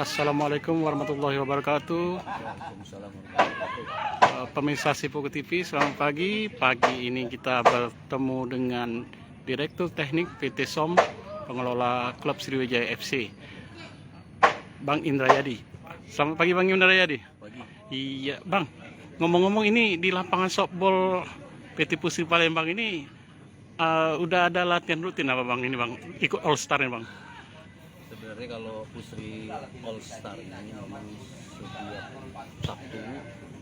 Assalamualaikum warahmatullahi wabarakatuh. Pemirsa Sipoku TV, selamat pagi. Pagi ini kita bertemu dengan Direktur Teknik PT SOM, pengelola klub Sriwijaya FC, Bang Indrayadi. Selamat pagi Bang Indrayadi. Pagi. Iya Bang, ngomong-ngomong ini di lapangan softball PT Pusri Palembang ini udah ada latihan rutin apa Bang ini Bang? Ikut All Star nih Bang? Sebenarnya kalau Pusri All Star ini memang setiap Sabtu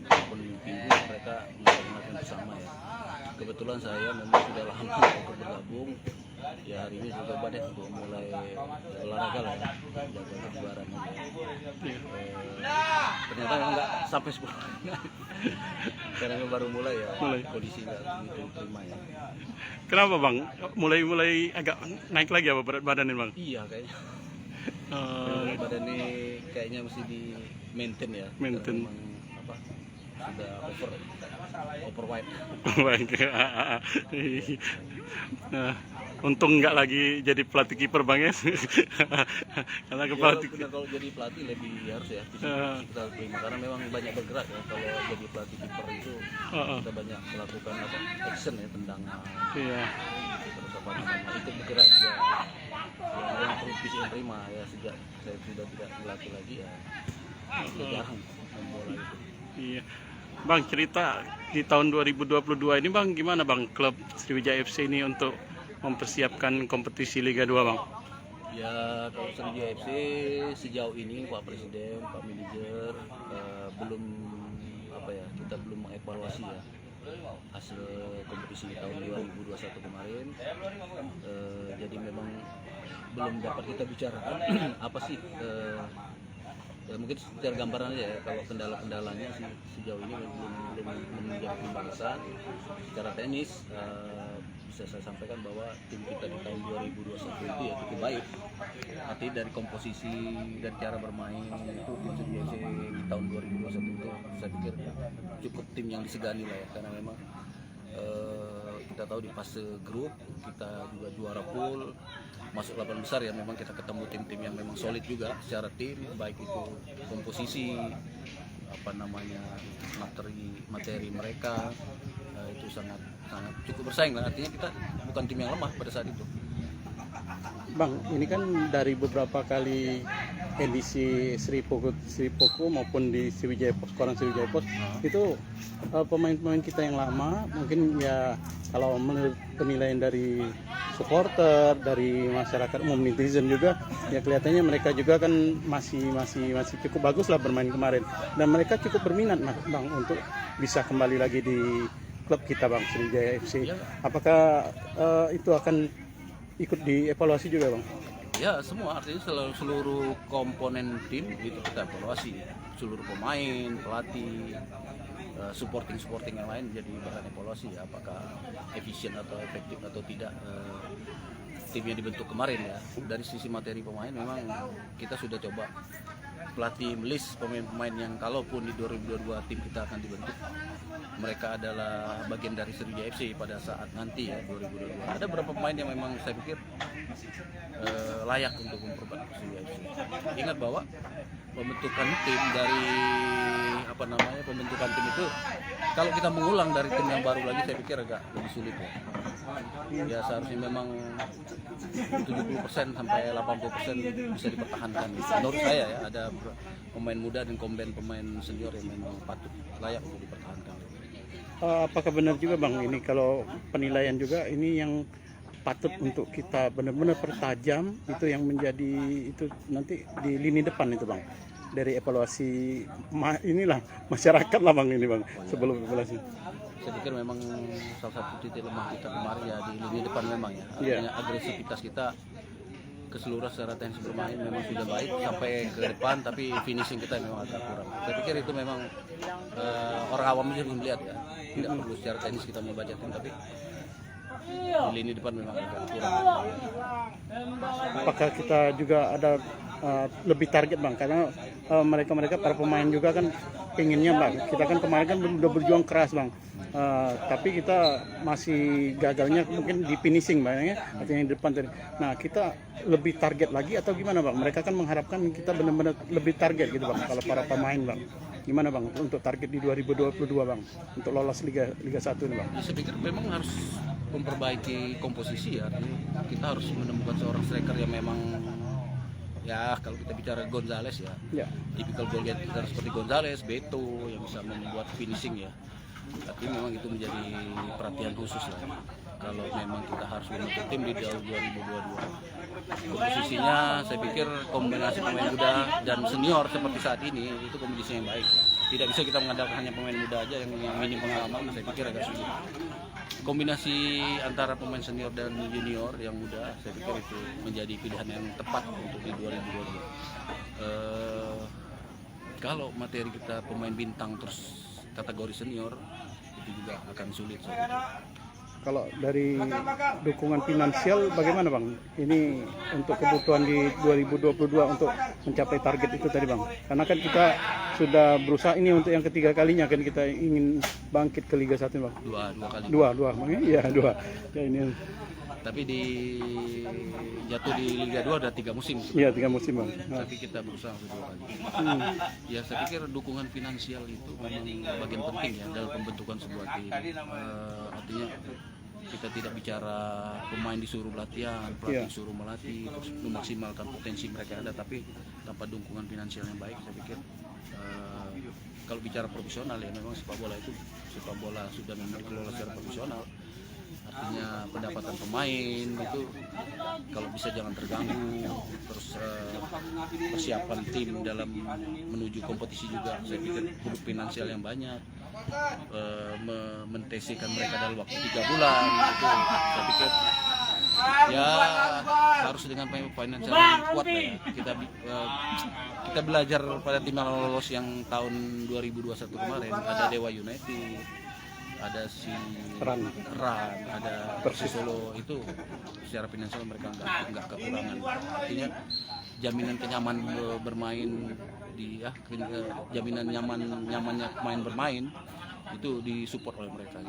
maupun Minggu mereka melakukan latihan bersama ya. Kebetulan saya memang sudah lama untuk bergabung. Ya hari ini juga banyak untuk mulai olahraga lah ya, jaga kebugaran ya. Ternyata memang nggak sampai 10 karena baru mulai ya, kondisi nggak begitu terima ya. Kenapa Bang? Mulai agak naik lagi apa berat badan ini Bang? Iya kayaknya. Badan ini kayaknya mesti di maintain ya. Maintain. Memang apa? Sudah overweight. Baik. Nah, untung nggak lagi jadi pelatih kiper Bang ya. Karena ke pelatih. Ya, kalau jadi pelatih lebih harus ya kita terima karena memang banyak bergerak ya. Kalau jadi pelatih kiper itu kita banyak melakukan apa action ya, tendangan. Iya. Terus apa namanya itu bergerak ya. Yang perlu fisik yang terima ya, sejak saya sudah tidak melatih lagi ya. Jarang main bola itu. Iya. Bang, cerita di tahun 2022 ini Bang, gimana Bang klub Sriwijaya FC ini untuk mempersiapkan kompetisi Liga 2 Bang? Ya kalau Sriwijaya FC sejauh ini Pak Presiden, Pak Manajer belum apa ya, kita belum mengevaluasi ya hasil kompetisi di tahun 2021 kemarin. Jadi memang belum dapat kita bicarakan apa sih ya, mungkin secara gambaran aja ya, kalau kendala-kendalanya sih sejauh ini belum menjadi pembahasan. Secara teknis bisa saya sampaikan bahwa tim kita di tahun 2021 itu ya cukup baik. Artinya dari komposisi dan cara bermain itu tim Sriwijaya di tahun 2021 itu saya pikir cukup tim yang disegani lah ya, karena memang kita tahu di fase grup kita juga juara pool, masuk 8 besar ya, memang kita ketemu tim-tim yang memang solid juga secara tim, baik itu komposisi apa namanya materi mereka itu sangat cukup bersaing lah, artinya kita bukan tim yang lemah pada saat itu. Bang, ini kan dari beberapa kali edisi Sripoku maupun di Sriwijaya Post, koran Sriwijaya Post itu pemain-pemain kita yang lama mungkin ya, kalau menurut penilaian dari supporter, dari masyarakat umum, netizen juga ya, kelihatannya mereka juga kan masih cukup bagus lah bermain kemarin, dan mereka cukup berminat Bang untuk bisa kembali lagi di klub kita Bang, Sriwijaya FC. Apakah itu akan ikut dievaluasi juga Bang? Ya semua, artinya seluruh komponen tim itu kita evaluasi, seluruh pemain, pelatih, supporting yang lain jadi bahan evaluasi ya, apakah efisien atau efektif atau tidak tim yang dibentuk kemarin ya. Dari sisi materi pemain memang kita sudah coba pelatih list pemain-pemain yang kalaupun di 2022 tim kita akan dibentuk, mereka adalah bagian dari Sriwijaya FC pada saat nanti ya 2022. Ada beberapa pemain yang memang saya pikir layak untuk memperkuat Sriwijaya FC. Ingat bahwa pembentukan tim dari pembentukan tim itu kalau kita mengulang dari tim yang baru lagi saya pikir agak lebih sulit ya. Ya seharusnya memang 70% sampai 80% bisa dipertahankan. Menurut saya ya, ada pemain muda dan pemain senior yang memang patut layak untuk dipertahankan. Apakah benar juga Bang, ini kalau penilaian juga ini yang patut untuk kita benar-benar pertajam itu yang menjadi itu nanti di lini depan itu Bang, dari evaluasi inilah masyarakat lah Bang ini Bang, sebelum evaluasi. Saya pikir memang salah satu titik lemah kita kemarin ya di lini depan memang ya, artinya agresivitas kita keseluruhan secara teknis bermain memang sudah baik sampai ke depan, tapi finishing kita memang agak kurang. Saya pikir itu memang orang awam bisa melihat ya, tidak perlu secara teknis kita membaca tim, tapi di lini depan memang agak kurang. Apakah kita juga ada lebih target Bang, karena mereka para pemain juga kan pengennya bang, kita kan kemarin kan udah berjuang keras bang. Tapi kita masih gagalnya mungkin di finishing bang ya, artinya di depan tadi. Nah kita lebih target lagi atau gimana bang? Mereka kan mengharapkan kita benar-benar lebih target gitu bang. Kalau para pemain bang, gimana bang untuk target di 2022 bang untuk lolos Liga 1 ini bang? Saya pikir memang harus memperbaiki komposisi ya. Kita harus menemukan seorang striker yang memang ya kalau kita bicara Gonzales ya, tipikal goal getter seperti Gonzales, Beto yang bisa membuat finishing ya. Tapi memang itu menjadi perhatian khusus lah. Kalau memang kita harus membentuk tim di tahun 2022. Komposisinya saya pikir kombinasi pemain muda dan senior seperti saat ini itu kombinasi yang baik. Tidak bisa kita mengandalkan hanya pemain muda aja yang minim pengalaman, saya pikir agak sulit. Kombinasi antara pemain senior dan junior yang muda, saya pikir itu menjadi pilihan yang tepat untuk di 2022. Kalau materi kita pemain bintang terus kategori senior itu juga akan sulit. Kalau dari dukungan finansial bagaimana bang? Ini untuk kebutuhan di 2022 untuk mencapai target itu tadi bang. Karena kan kita sudah berusaha ini untuk yang ketiga kalinya kan kita ingin bangkit ke Liga 1 bang. Dua kali. Dua, iya dua. Ya ini. Tapi jatuh di Liga 2 ada 3 musim. Iya 3 musim bang. Tapi kita berusaha untuk 2 kali. Ya saya pikir dukungan finansial itu memang bagian penting ya dalam pembentukan sebuah tim. Artinya kita tidak bicara pemain disuruh latihan, pelatih disuruh melatih, terus memaksimalkan potensi mereka ada, tapi tanpa dukungan finansial yang baik, saya pikir kalau bicara profesional ya memang sepak bola sudah memang dikelola secara profesional. Artinya pendapatan pemain itu kalau bisa jangan terganggu, terus persiapan tim dalam menuju kompetisi juga saya pikir perlu finansial yang banyak, mentesikan mereka dalam waktu 3 bulan itu saya pikir ya harus dengan finansial yang kuat ya. Kita belajar pada tim yang lolos yang tahun 2021 kemarin, ada Dewa United, ada si Ran, ada Persis Solo, itu secara finansial mereka nggak kekurangan. Artinya jaminan kenyamanan bermain jaminan nyamannya pemain bermain itu disupport oleh mereka.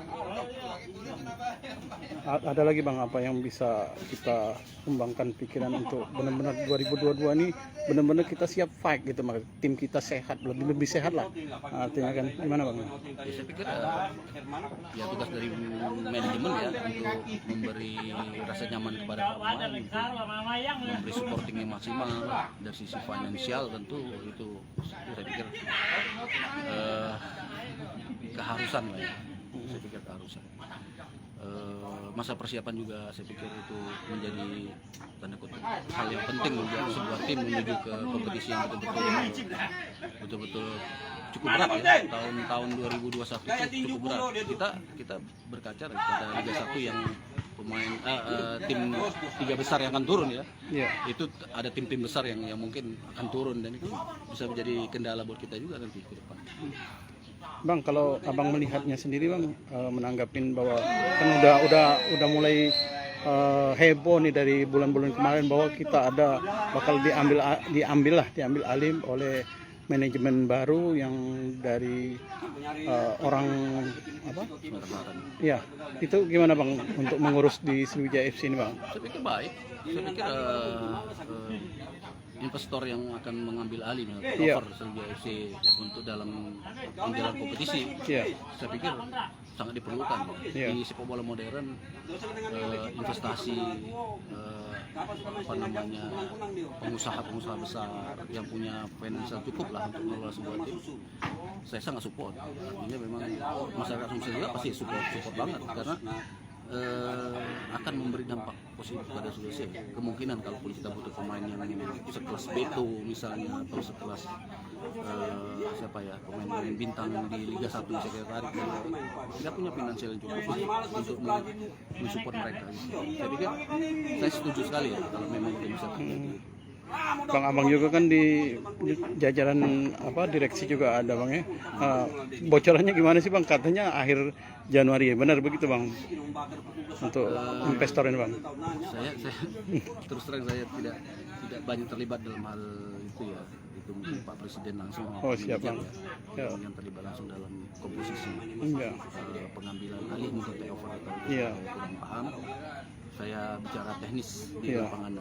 Ada lagi bang apa yang bisa kita kembangkan pikiran untuk benar-benar 2022 ini benar-benar kita siap fight gitu, maka tim kita sehat, lebih sehat lah. Artinya kan gimana bang? Ya, saya pikir ya tugas dari manajemen ya untuk memberi rasa nyaman kepada pemain, memberi supporting yang maksimal dari sisi finansial tentu itu saya pikir keharusan lah ya. Saya pikir keharusan. Masa persiapan juga saya pikir itu menjadi tanda kutip hal yang penting untuk sebuah tim menuju ke kompetisi yang betul-betul cukup berat ya. Tahun 2021 cukup berat. Kita berkaca pada Liga 1 yang pemain tim 3 besar yang akan turun ya. Itu ada tim-tim besar yang mungkin akan turun dan itu bisa menjadi kendala buat kita juga nanti ke depan. Bang, kalau abang melihatnya sendiri bang, menanggapin bahwa kan udah mulai heboh nih dari bulan-bulan kemarin bahwa kita bakal diambil alih oleh manajemen baru yang dari orang apa? Ya, itu gimana bang untuk mengurus di Sriwijaya FC ini bang? Saya pikir baik. Saya pikir investor yang akan mengambil alih cover Sriwijaya FC untuk dalam menjalankan kompetisi, saya pikir sangat diperlukan di sepak bola modern. Investasi pengusaha besar yang punya finansial cukup lah untuk mengelola sebuah tim, saya sangat support. Artinya memang masyarakat Sumsel juga pasti support banget karena akan memberi dampak positif pada Sulawesi. Kemungkinan kalau kita butuh pemain yang sekelas Beto misalnya atau sekelas pemain bintang di Liga 1 saya kira tarik, tidak punya finansial yang cukup untuk mensupport mereka. Saya pikir saya setuju sekali ya kalau memang itu bisa terjadi. Bang Abang juga kan di jajaran apa direksi juga ada Bang ya. Bocorannya gimana sih Bang? Katanya akhir Januari ya, benar begitu Bang? Untuk investor ini Bang. Saya terus terang saya tidak banyak terlibat dalam hal itu ya. Itu mungkin Pak Presiden langsung. Oh siap Bang. Ya. Yang terlibat langsung dalam komposisi Enggak. pengambilan alih mungkin takeover atau Iya. kurang paham. Saya bicara teknis di Iya. lapangan.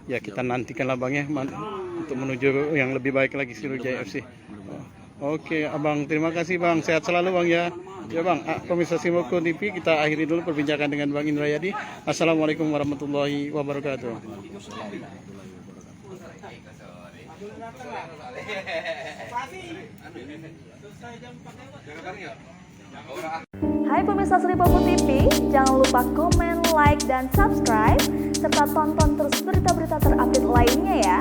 Ya kita nantikanlah Bang ya untuk menuju yang lebih baik lagi Sriwijaya FC. Oke Abang, terima kasih Bang. Sehat selalu Bang ya. Ya Bang, Pemirsa Simoko TV, kita akhiri dulu perbincangan dengan Bang Indrayadi. Assalamualaikum warahmatullahi wabarakatuh. Hai pemirsa Sri Popo TV, jangan lupa komen, like, dan subscribe, serta tonton terus berita-berita terupdate lainnya ya.